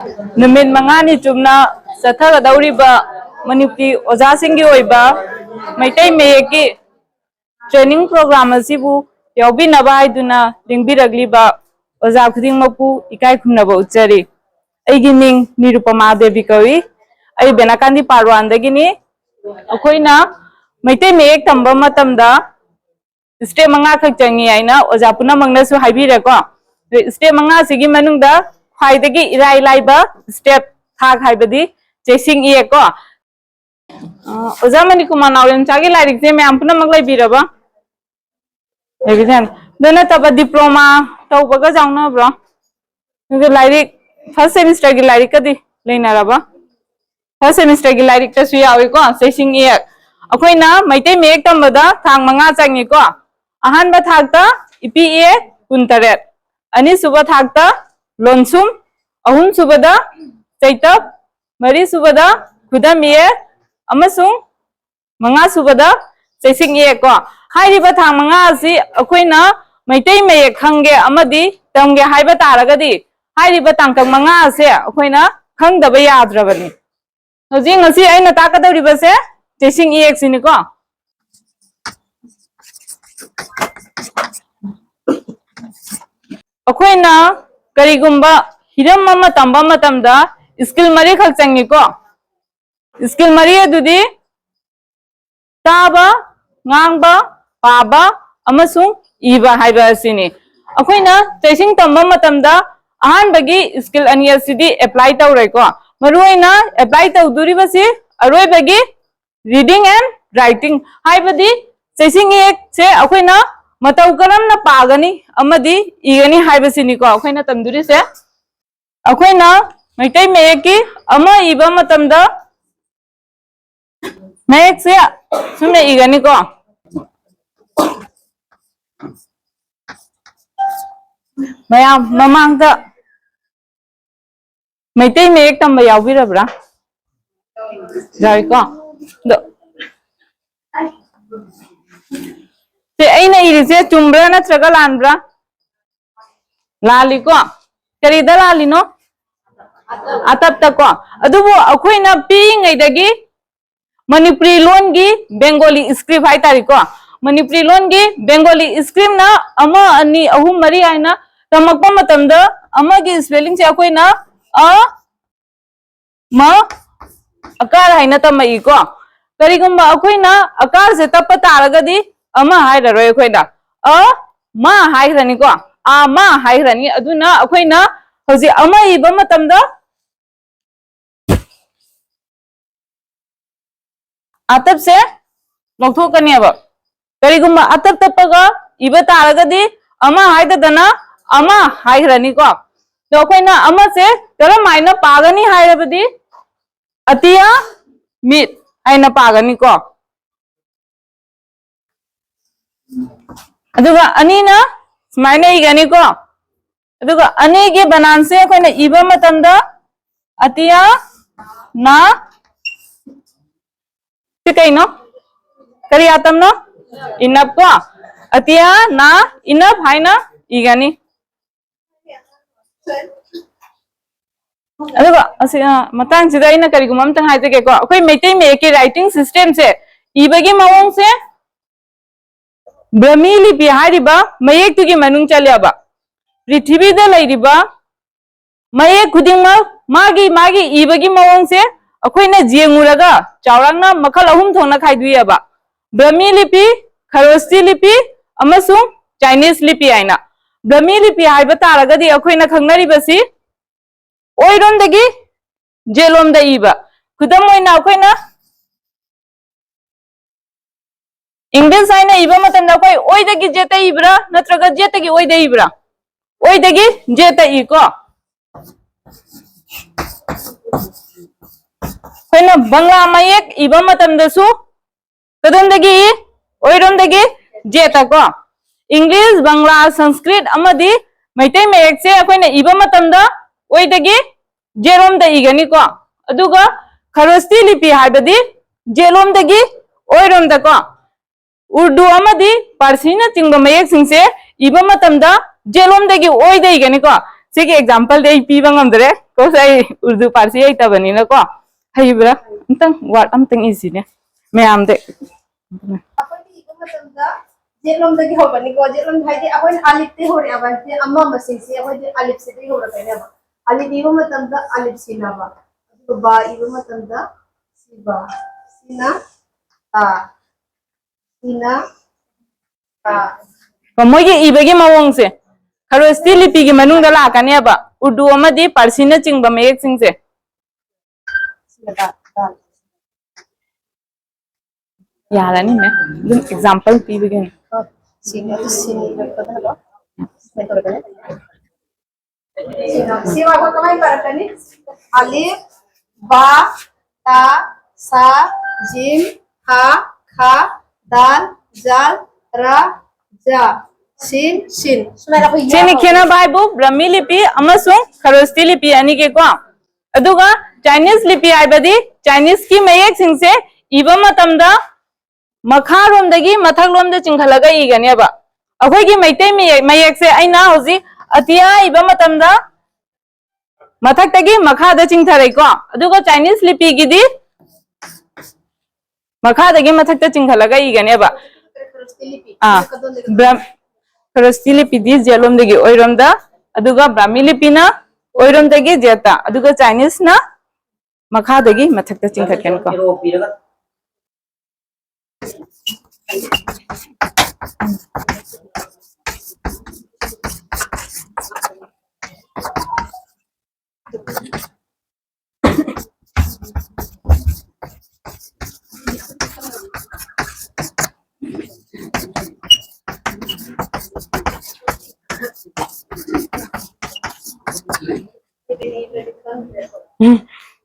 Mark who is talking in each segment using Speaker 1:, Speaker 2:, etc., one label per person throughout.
Speaker 1: नुमित मंगानी Chumna चथगदौरिबा Manipuri ओजासिंगी ओइबा Meitei मेयकी training programme असिबु यावबिनबा हाइदुना लिंबिरगलिबा ओजा खुदिंगमकु इकाय खुमनबा उच्चरी अैगी Ming Nirupama देवी कवि अै बेनाकांदी पारवानदगिनी अखोइना मैतै मेयक तंबा मतमदा स्टेप मंगा खक चंगी आइना ओजा पुनमंगनसु हाइबिरेको स्टेप मंगा सिगी मनुंगदा खाइदगी इराय लाइबा स्टेप थाग हाइबदी चेसिंग इएको ओजा मनी कुमार नावलेन चागी लाइरिक जे मैम पुनमंग लाइबिरबा लेबिजन दना तब डिप्लोमा तौबगा जाउना ब्रो लाइरिक फर्स्ट सेमिस्टर की लाइरिक कदी लेनारबा फर्स्ट सेमिस्टर की लाइरिक तसु यावेको चेसिंग इएक अखोइना मैतै मेयक तंबदा थांग मंगा चंगीको अहानबा थागता इपीए कुंतरेट अनि सुबा थागता लोनसुम अहुम सुबदा चैतप मरी सुबदा खुदमिए अमसुंग मंगा सुबदा चेसिंग इएको हाइरिबा थांग मंगा असि अखोइना मैतै मेयक खंगे अमदी तमगे हाइबा तारगदी हाइरिबा तांकक मंगा असे अखोइना खंगदबा याद्रबनी हजि ngasi aina takadoribase chasing ex ni ko अखोइना करिगुंबा हिरम अमा तंबा मतमदा स्किल मरी खक चंगी को स्किल मरी अदुदी ताबा ngang पाबा अमसुंग इबा हाइबा असिनी अखोइना चेसिंग तंबा मतमदा अहान बगी स्किल अनि असिदी अप्लाई तौरैको मरुइना अप्लाई तौदुरिबसी अरोय बगी रीडिंग एंड राइटिंग हाइबदी चेसिंग एक से अखोइना मतौ करमना पागनी अमदी इगनी हाइबसिनी को अखोइना तंदुरी से अखोइना मैतै मेयकी अमा इबा मतमदा मेयक से सुने इगनी को मैम ममांगदा मैतै मेयक तंबा यावबिरब्रा जायको दो से अइना इरिसे चुम्ब्रा नत्रगा लानब्रा लालिको करिदा लालिनो अतप तको अदुबो अखोइना पिंगैदगी मणिपुरी लोन की बेंगोली स्क्रिप्ट हाय तारिको मणिपुरी लोन की बेंगोली स्क्रिप्ट ना अमा अनि अहुम मरी आइना तमकपा मतमदा अमा की स्पेलिंग से अखोइना अ म अकार हाइना तमईको करिगुंबा अखोइना अकार से तप तारगदी अमा हाइररोय अखोइना अ मा हाइरनिको आ मा हाइरनी अदुना अखोइना हजि अमा इबा मतमदा आतप से लौथोकनी अब करिगुंबा आतप तपगा इबा तारगदी अमा हाइददना अमा हाइरनिको तो अखोइना अमा से करम आइना पागनी हाइरबदी अतिया मिट आइना पागनी को अदुगा अनीना स्माइना इगनी को अदुगा अनी के बनान से अखोइना इबा मतमदा अतिया ना ते कइनो करी आतमनो इनप को अतिया ना इनप हाइना इगनी अदुगा असि मतंग सिदा इना करिगुम अमतंग हाइजगे को अखोइ मैतै मेयकी राइटिंग सिस्टम से इबगी मवोंग से ब्रह्मी लिपि हारिबा मयेक तुगी मनुंग चलेबा पृथ्वीदा लैरिबा मयेक खुदिंगमा मागी मागी इबगी मवोंग से अखोइना जेंगुरगा चावरांगना मखल अहुम थोंना खाइदुयबा ब्रह्मी लिपि खरोस्ती लिपि अमसुंग चाइनीज लिपि आइना ब्रह्मी लिपि हाइबा तारगदी अखोइना खंगनरिबसी ओइरोमदगी जेलोमदा इबा खुदम ओइना अखोइना इंग्लिश आइना इबा मतमदा अखोइ ओइदगी जेता इब्रा नत्रगा जेतगी ओइदा इब्रा ओइदगी जेता इको खोइना बंगला मयेक इबा मतमदसु कदमदगी ओइरोमदगी जेता को इंग्लिश बंगला संस्कृत अमदी मैतै मयेक से अखोइना इबा मतमदा ओइदगी जेरोमदा इगनी को अदुगा खरोस्ती लिपि हाइबदी जेलोमदगी ओइरोमदा को उर्दू अमदी पारसी न चिंग मयेक सिंह से इबा मतमदा जेलोमदगी ओइदा इगनी को सिगे एग्जांपल दे पीबा ngam को साई उर्दू पारसी आई तबनी ना को हाइब्रा अंतंग वर्ड अंतंग इजी ने मैम दे
Speaker 2: अखोई इको मतमदा जेलम दगी होबनी को जेलम हाइदे अखोई अलिफ ते होरे अबते अम्मा मसिन से अखोई अलिफ से ते होरे ने अलिफ इको मतमदा अलिफ सिनाबा तो बा इको मतमदा सिबा सिना ता सिना ता
Speaker 1: मोगे इबगे मवोंग से खरोस्ती लिपि की मनुंग दला काने बा उर्दू अमदी पारसी न चिंग बा मयेक सिंग से यारानी मैं एग्जांपल पीबगे
Speaker 2: सिना तो सिनी पता है मैं तो कहने सिवा को कमाई परतनी अलिफ बा ता सा जिम हा खा दाल जाल रा जा sin sin
Speaker 1: Sini kena baibu Brahmi lipi amasung Kharosti lipi ani ke ko aduga Chinese lipi aibadi Chinese ki mayek singse iba matamda makha rom dagi mathak lom da chinghalaga igani ba akhoi ki maitei mayek se aina hoji atia iba matamda mathak tagi makha da chingtharai ko aduga Chinese lipi gi di makha dagi mathak da chinghalaga igani ba Kharosti lipi di jelom degi oirom da aduga Brahmi lipi na oirom degi jeta aduga Chinese na makha degi mathak ta chingkhat kan ko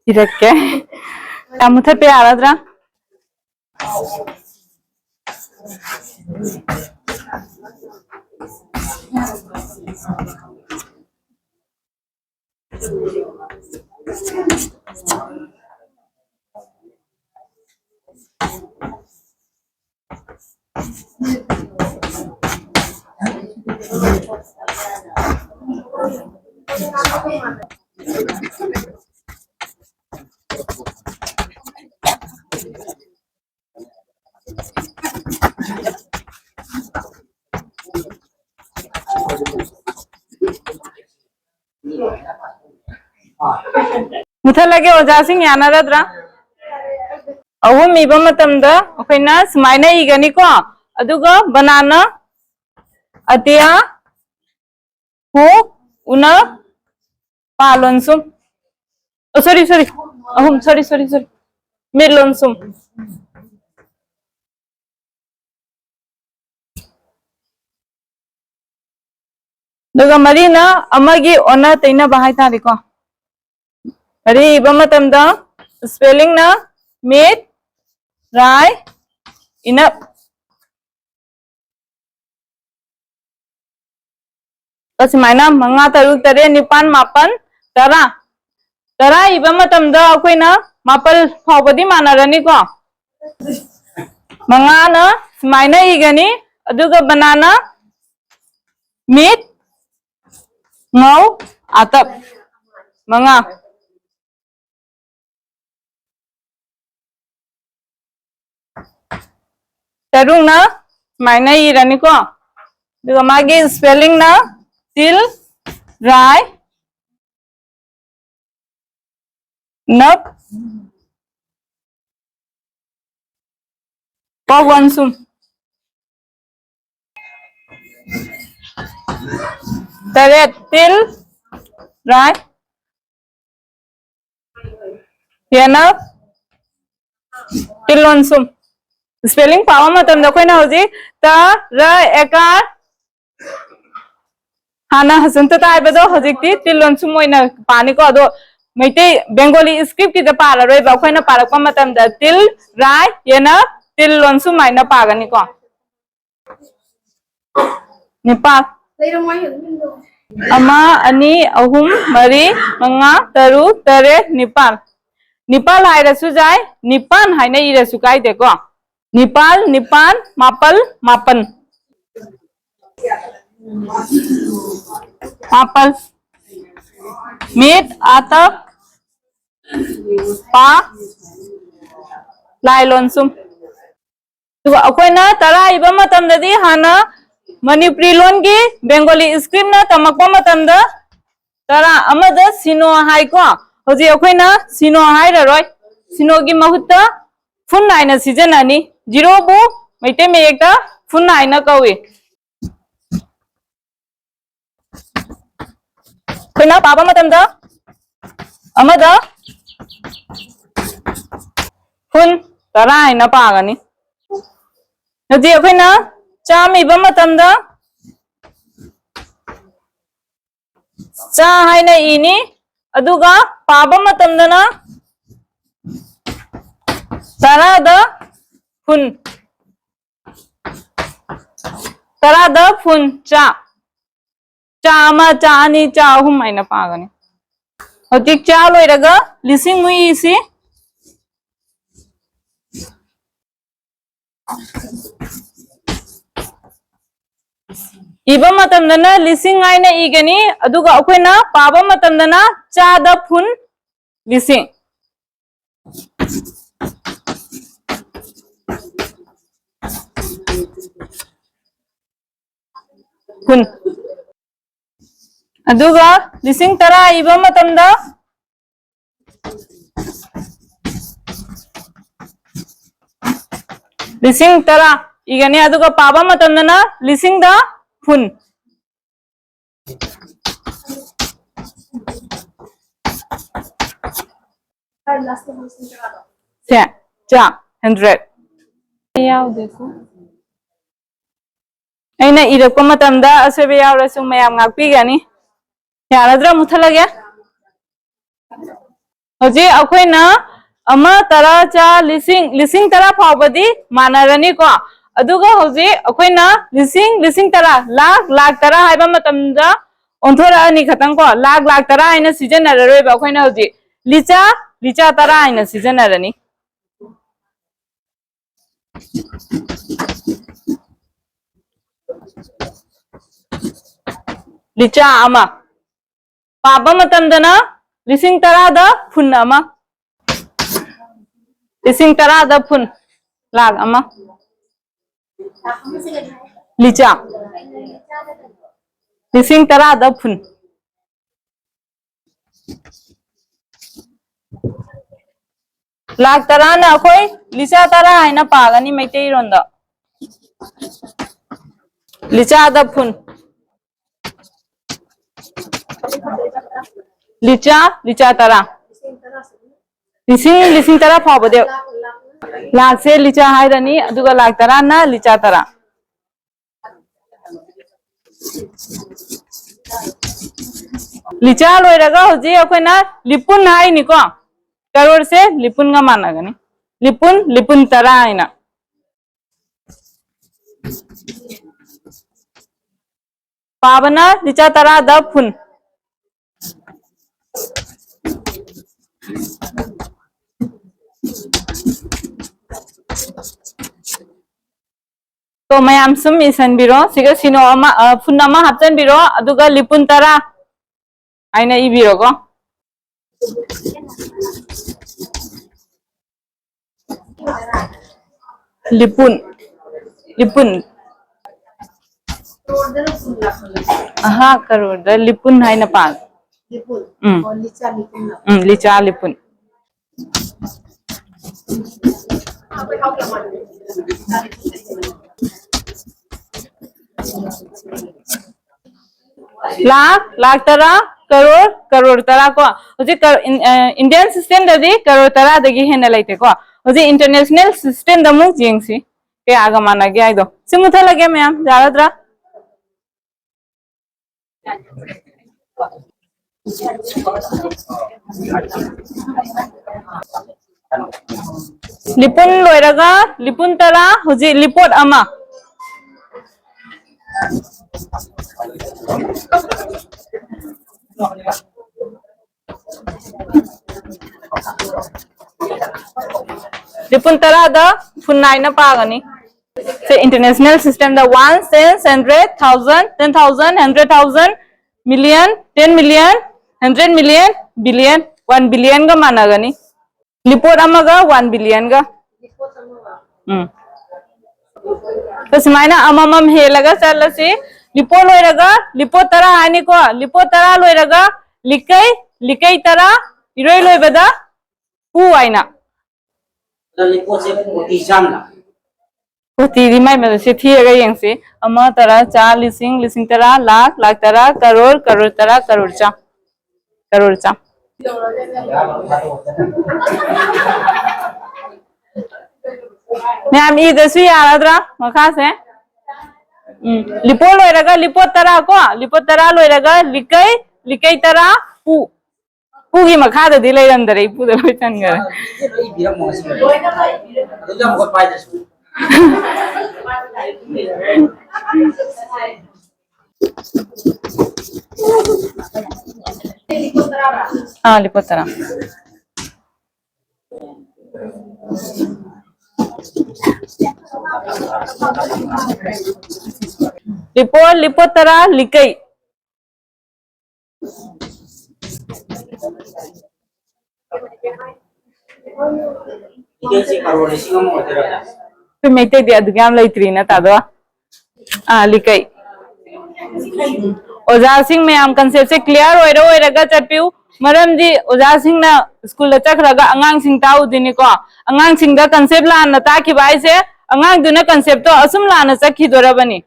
Speaker 1: Irekke kamu tapi aladra Mutha लगे ओजासिंग यानारद्रा अहु मीबा मतमदा अखैना समाइना इगनी को अदुगा बनाना अतिया हो उना पालनसुम sorry अहम sorry मिलनसुम दुगा मरीना अमगी ओना तैना बाहाय तारिको अरे इबा मतमदा स्पेलिंग ना मीट राय इना असमाइना मंगा तरुक तरे निपान मापन तरा तरा इबा मतमदा अखोइना मापल फावबदी मानरनी को मंगा ना समाइना इगनी अदुगा बनाना meet ngau atap manga tarung na maina irani ko duga magi spelling na til rai nap pawansum Taret til right yana tilonsum spelling power matam da khoina hoji ta ra ekar hana hasunta ta ibedo hojikti tilonsum moina pani ko ado maite bengali script ki da pala roi ba khoina pala ko matam da til right yana tilonsum maina pagani ko Nepal Ama ani ahum mari manga taru tare Nepal Nepal hai rasu jai Nipan hai na ira sukai deko Nepal Nipan mapal mapan mapal मीट आतक पा लाई लोनसुम अखोना तरा इबा मतमददी हाना मणिपुरी लोन की बेंगोली स्क्रिप्ट ना तमकपा मतमदा तरा अमद सिनो हाई को होजी अखोना सिनो हाई ररोय सिनो की महुत्ता फुन नाइना सिजननी जीरो बु मैते मेयका फुन नाइना कवे खोना पाबा मतमदा अमदा फुन तरा हाइना पागनी होजी अखोना चाम इबा मतमदा चा हाइना इनी अदुगा पाबा मतमदना तरादा फुन चा चामा चानी चा अहुम हाइना पागनी होजी चा लोइरगा लिसिंग मुई इसी इबा मतमदना लिसिंग आइना इगनी अदुगा अखोना पाबा मतमदना चादा फुन लिसिंग फुन अदुगा लिसिंग तरा इबा मतमदा लिसिंग तरा इगनी अदुगा पाबा मतमदना लिसिंग दा फुन से चा 100 याव देखो ऐना इरको मतमदा असबे यावरसु मयाम ngakpigani यारद्रा मुथलगे होजी अखोइना अमा तरा चा लिसिंग तरा फावबदी मानरनी को अदुगा होजी अखोइना लिसिंग तरा लाख तरा हाइबा मतमदा ओंथोरा अनि खतंग को लाख तरा आइना सीजन नररोइबा अखोइना होजी लिचा तरा आइना सीजन नरनी लिचा अमा पाबा मतमदना लिसिंग तरा दा फुन अमा लिसिंग तरा दा फुन लाख अमा लिचा लिसिंग तरा दा फुन लाख तरा ना अखोई लिचा तरा हाइना पागनी मैते रोंदा लिचा दा फुन लिचा तरा लिसिंग तरा फावबदे लाख से लिचा हाइरनी अदुगा लाख तरा ना लिचा तरा लिचा लोइरगा होजी अखोइना लिपुन हाइनिको करोड़ से लिपुन गा मानगनी लिपुन तरा हाइना पाबना लिचा तरा दा फुन तो मैम सुम इसन बिरो सिगा सिनो अमा फुन अमा हापचन बिरो अदुगा लिपुन तरा आइना इ बिरो को लिपुन aha करोड़ द लिपुन हाइना पाग लिपुन और लिचा लिपुन लाख तरा करोड़ तरा को इंडियन सिस्टम ददी करोड़ तरा दगी हेना लाइते को इंटरनेशनल सिस्टम दमु जेंगसी के आगा माना गया इदो सिमुथा लगे मैम जारद्रा लिपुन लोइरगा लिपुन तरा हुजी लिपोट अमा लिपुन तरा दा फुनाइना पागनी से इंटरनेशनल सिस्टम दा 1 10 100 1000 100,000 100,000 million 10 million 100 million billion 1 billion ga managani lipot amaga 1 billion ga तो समाइना अममम हेलगा चलसी लिपो लोइरगा लिपो तरा हानि को लिपो तरा लोइरगा लिकै लिकै तरा इरोय लोइबदा पु आइना
Speaker 3: लिपो से पोती जामना
Speaker 1: पोती दी माइ मदे से थिएगा यंगसे अमा तरा चा लिसिंग लिसिंग तरा लाख लाख तरा करोड़ करोड़ तरा करोड़ चा मैम इधर यारद्रा मखा से लिपो लोइरगा लिपो तरा को लिपो तरा लोइरगा लिकै लिकै तरा पु पुगी मखा दि लेरंदरे पुद लोइ चनगरे हाँ लिपो तरा लिपो लिपो तरा लिकै मेते दिया दुकान लैत्री ना तादवा लिकै ओजा सिंह में हम कंसेप्ट से क्लियर होइरगा चटपिउ मरम जी ओजा सिंह ना स्कूल चखरगा अंगांग सिंह ताउ दिनी को अंगांग सिंह दा कंसेप्ट लान ताकि बाई से अंगांग दुना कंसेप्ट तो असुम लान चखि दोरबनी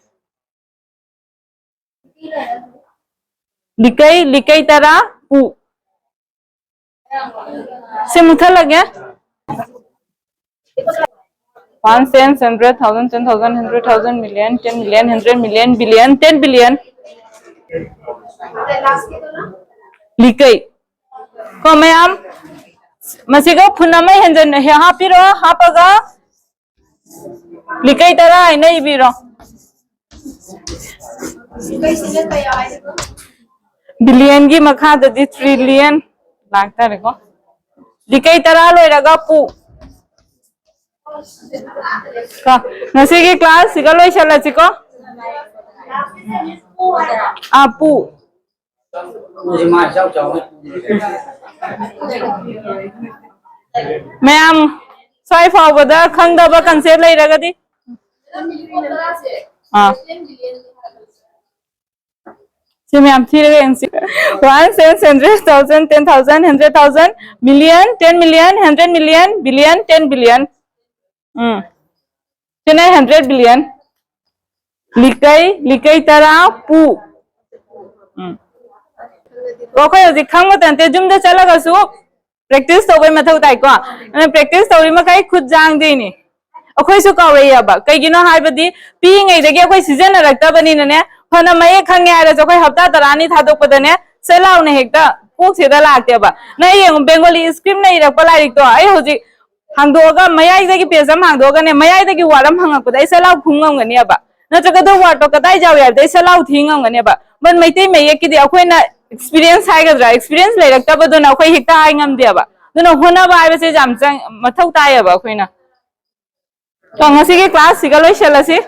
Speaker 1: लिकै लिकै तरा पु से मुथा लगे 1 cents 100,000 10,000 100,000 million 10 million 100 million billion 10 billion लिकै को मैम मसिगो फुनमा हेंजन हे हापिरो हापगा लिकै तरा नै बिरो बिलियन की मखा दि ट्रिलियन लागता रेको लिकै तरा लोइरगा पु का नसी की क्लास सिगा लोइसलचिको पु मैम स्वाई फावदा खंगदबा कंसेप्ट लेरगदी से मैम थी रे NC 1 cents 100,000 10,000 100,000 million 10 million 100 million billion 10 billion 100 billion लिकै लिकै तरा पु ओखै हजि खंग तंते जुमदा चलगसु प्रैक्टिस तोबै मथौ ताइको प्रैक्टिस तोरि मखै खुद जांग देनी अखोइसु कौरैयाबा कैगिनो हाइबदि पिङैदगे अखोइ सिजनरक्तबनिनने फना मये खंगे आरे जखोइ हप्ता तरानी थादोकपदने सेलाउने हेक्ता कोक्सेदा लाक्तेबा नै येंग बेंगोली स्क्रिप्ट नै इरकपा लाइरिकतो आइ हजि हांदोगा मयाइदगी पेज अम हांदोगाने मयाइदगी वारम हांगकपदा सेलाउ खुंगमगनियाबा नत्रगा दो वाटो कदाइ जाउ यारदे सेलाउ थिंगमगनियाबा बन मैते मयेकिदि अखोइना एक्सपीरियंस हाइगद्रा एक्सपीरियंस लेरक्तबदुना अखोइ हेक्ता हाइंगमदियाबा दुना होनाबा हाइबसे जाम चंग मथौ तायबा अखोइना तो ngasi ki class siga loi shalasi